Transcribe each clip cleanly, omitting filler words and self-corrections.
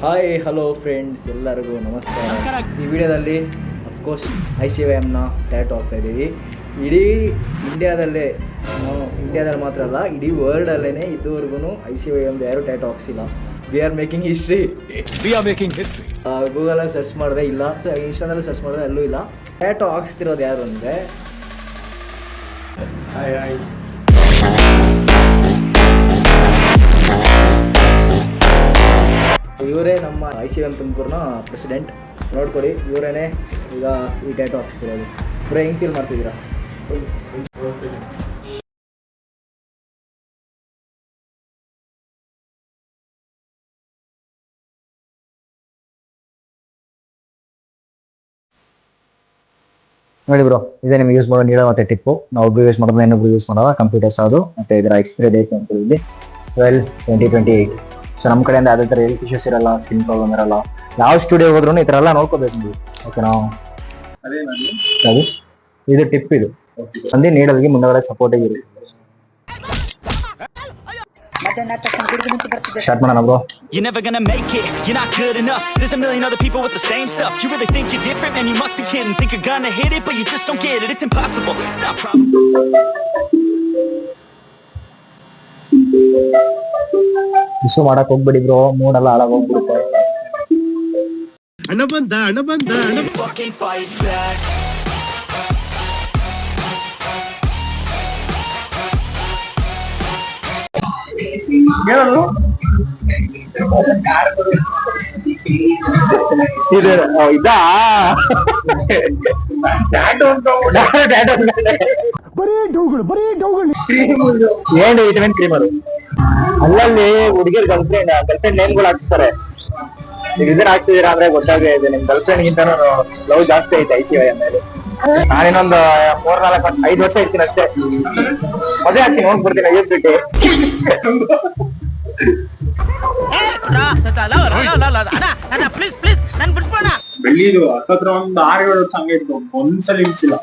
Hi hello friends, ಎಲ್ಲರಿಗೂ ನಮಸ್ಕಾರ. ಈ ವಿಡಿಯೋದಲ್ಲಿ ಅಫ್ಕೋರ್ಸ್ ICYMನ ಟ್ಯಾಟು ಹಾಕ್ತಾಯಿದ್ದೀವಿ. ಇಡೀ ಇಂಡಿಯಾದಲ್ಲಿ ಮಾತ್ರ ಅಲ್ಲ, ಇಡೀ ವರ್ಲ್ಡಲ್ಲೇ ಇದುವರೆಗೂ ICYMದು ಯಾರೂ ಟ್ಯಾಟು ಹಾಕ್ಸಿಲ್ಲ. We are making history. ಗೂಗಲಲ್ಲಿ ಸರ್ಚ್ ಮಾಡಿದ್ರೆ ಇಲ್ಲ, ಇನ್ಸ್ಟಾದಲ್ಲಿ ಸರ್ಚ್ ಮಾಡಿದ್ರೆ ಅಲ್ಲೂ ಇಲ್ಲ. ಟ್ಯಾಟು ಹಾಕ್ಸ್ತಿರೋದು ಯಾರು ಅಂದರೆ ಇವರೇ ನಮ್ಮ ICYM ತುಮಕೂರಿನ ಪ್ರೆಸಿಡೆಂಟ್. ನೋಡ್ಕೊಡಿ, ಇವರೇನೆ ಈಗ ಈ ಟ್ಯಾಟು ಹಾಕ್ಸ್ತಿರೋದು. ಇವರೇ ಹೆಂಗೆ ಫೀಲ್ ಮಾಡ್ತಿದ್ದೀರಾ? ನೋಡಿ ಬ್ರೋ, ಇದೇ ನಿಮ್ಗೆ ಯೂಸ್ ಮಾಡೋ ನೀಡೋ ಮತ್ತೆ ಟಿಪ್ಪು. ನಾವು ಯೂಸ್ ಮಾಡೋದು ಇನ್ನೊಬ್ರು ಯೂಸ್ ಮಾಡೋ ಕಂಪ್ಯೂಟರ್ಸ್ ಅದು. ಮತ್ತೆ ಇದರ ಎಕ್ಸ್ಪೈರಿ ಡೇಟ್ ಅಂತ ಹೇಳಿದ್ವಿ 12/2028. ಸೊ ನಮ್ಮ ಕಡೆಯಿಂದ ಅದೇ ಥರ ಹೆಲ್ತ್ ಇಶ್ಯೂಸ್ ಇರಲ್ಲ, ಸ್ಕಿನ್ ಪ್ರಾಬ್ಲಮ್ ಇರಲ್ಲ. ಯಾವ ಸ್ಟುಡಿಯೋ ಹೋದ್ರೂ ಈ ಥರ ಎಲ್ಲ ನೋಡ್ಕೋಬೇಕು ನೀವು. ಓಕೆನಾ? ಅದು ಇದು ಟಿಪ್. ಇದು ಒಂದು ನೀಡಲ್ಗೆ ಮುಂದಗಡೆ ಸಪೋರ್ಟಿಗೆ ಇರುತ್ತೆ. ಸ್ಟಾರ್ಟ್ ಮಾಡೋಣ bro. You're never gonna make it, you're not good enough. There's a million other people with the same stuff. You really think you're different? Man, you must be kidding. Think you're gonna hit it, but you just don't get it. It's impossible, it's not issue ಮಾಡಕ್ ಹೋಗ್ಬೇಡಿ bro, ಮೂಡೆಲ್ಲ ಹಾಳಾಗಿ ಹೋಗ್ಬಿಡುತ್ತೆ. ಹಣ ಬಂದ fucking fight back. ಏನು vitamin cream ಅದು? ಅಲ್ಲಲ್ಲಿ ಹುಡುಗಿರ್ ಗರ್ಲ್ಫ್ರೆಂಡ್ ನೇಮ್ಗಳು ಹಾಕ್ಸ್ತಾರೆ. ನೀವು ಇದನ್ನ ಹಾಕ್ಸಿದೀರಾ ಅಂದ್ರೆ ಗೊತ್ತಾಗೇ ಇದೆ. ನಿಮ್ ಗರ್ಲ್ಫ್ರೆಂಡ್ ಗಿಂತ ಲವ್ ಜಾಸ್ತಿ ಐತೆ ICYM ಮೇಲೆ. ನಾನಿನ್ನೊಂದು 3-4-5 ವರ್ಷ ಇರ್ತೀನಿ ಅಷ್ಟೇ. ಮದುವೆ ಆಗ್ತೀನಿ, ಹೋಗ್ಬಿಡ್ತೀನಿ ಯೂಸ್ ಬಿಟ್ಟು. ಬೆಳ್ಳಿದು ಹತ್ತತ್ರ ಒಂದು 6-7 ವರ್ಷ ಹಂಗೆ ಇತ್ತು. ಒಂದ್ಸಲ ಇಳಿಸಿಲ್ಲ.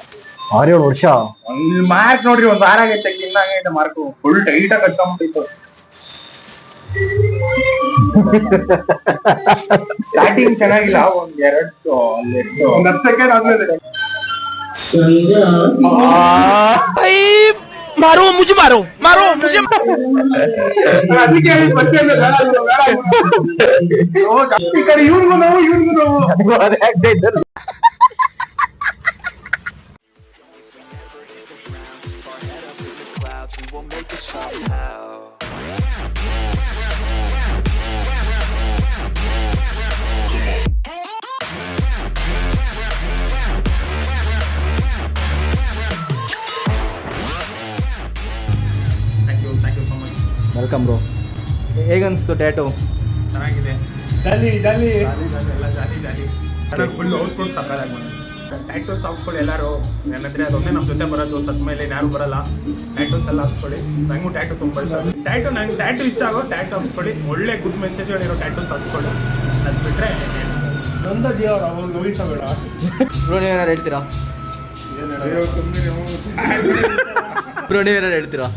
6-7 ವರ್ಷ ಒಂದ್ ಮಾರ್ಕ್ ನೋಡ್ರಿ, ಒಂದ್ 6 ಆಗೈತೆ, ಇನ್ನ ಆಗೈತೆ ಮಾರ್ಕ್. ಫುಲ್ ಟೈಟ್ ಆಗಿ ಕಟ್ಕೊಂಡ್ಬಿಟ್ಟಿತ್ತು. ಸ್ಟಾರ್ಟಿಂಗ್ ಚೆನ್ನಾಗಿಲ್ಲ, ಒಂದ್ 2 ಒಂದ್ 10 ಸೆಕೆಂಡ್ ಆದ್ಮೇಲೆ मारो मुझे ಅದಕ್ಕೆ ಈ ಕಡೆ ಇವ್ರಿಗೂ ನೋವು ಅದೇ ಆಗ್ತಾ ಇದ್ದಾರೆ. Welcome bro. ಹೇಗನ್ನಿಸ್ತು ಟ್ಯಾಟು? ಚೆನ್ನಾಗಿದೆ. ಫುಲ್ ಔಟ್ಪುಟ್ ಸಕ್ಕತ್ತಾಗಿ ಬಂದಿದೆ. ಟ್ಯಾಟೂಸ್ ಹಾಕ್ಸ್ಕೊಳ್ಳಿ ಎಲ್ಲರೂ. ನನ್ನ ಹತ್ರ ಅದೊಂದೇ ನಮ್ಮ ಜೊತೆ ಬರೋದು, ಸತ್ ಮೇಲೆ ಯಾರು ಬರಲ್ಲ. ಟ್ಯಾಟೂಸ್ ಎಲ್ಲ ಹಾಕ್ಸ್ಕೊಳ್ಳಿ. ನಂಗೂ ಟ್ಯಾಟು ತುಂಬ ಇಷ್ಟ. ನಂಗೆ ಟ್ಯಾಟು ಇಷ್ಟ ಆಗೋ ಟ್ಯಾಟು ಹಾಕ್ಸ್ಕೊಳ್ಳಿ. ಒಳ್ಳೆ ಗುಡ್ ಮೆಸೇಜ್ಗಳಿರೋ ಟ್ಯಾಟೂಸ್ ಹಾಕ್ಸ್ಕೊಳ್ಳಿ. ಅದು ಬಿಟ್ಟರೆ ನೊಂದ ಜೀವ ಅವ್ರು ನೋಯಿಸಬೇಡ. ಬ್ರೋ, ನೀವೇನಾರು ಹೇಳ್ತೀರಾ? ಬ್ರೋ, ನೀವೇನಾರು ಹೇಳ್ತೀರಾ?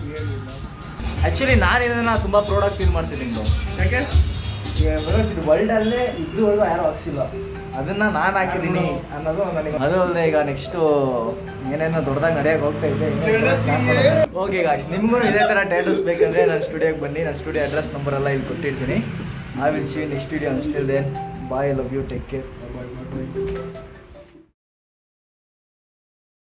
ಆ್ಯಕ್ಚುಲಿ ನಾನು ಇದನ್ನು ತುಂಬ ಪ್ರೌಡಾಗಿ ಫೀಲ್ ಮಾಡ್ತೀನಿ ಬ್ರೋ. ಯಾಕೆ? ಇದು ವರ್ಲ್ಡಲ್ಲೇ ಇದುವರೆಗೂ ಯಾರು ಹಾಕ್ಸಿಲ್ಲ. ಅದನ್ನು ನಾನು ಹಾಕಿದ್ದೀನಿ ಅನ್ನೋದು ನನಗೆ. ಅದು ಅಲ್ಲದೆ ಈಗ ನೆಕ್ಸ್ಟು ಏನೇನೋ ದೊಡ್ಡದಾಗಿ ನಡೆಯೋಕೆ ಹೋಗ್ತಾ ಇದೆ. ಓಕೆ ಗಾಯ್ಸ್, ನಿಮಗೂ ಇದೇ ಥರ ಟ್ಯಾಟೂಸ್ ಬೇಕಂದರೆ ನನ್ನ ಸ್ಟುಡಿಯೋಗೆ ಬನ್ನಿ. ನನ್ನ ಸ್ಟುಡಿಯೋ ಅಡ್ರೆಸ್ ನಂಬರೆಲ್ಲ ಇಲ್ಲಿ ಕೊಟ್ಟಿರ್ತೀನಿ. I will see next video. Until then bye, love you, take care.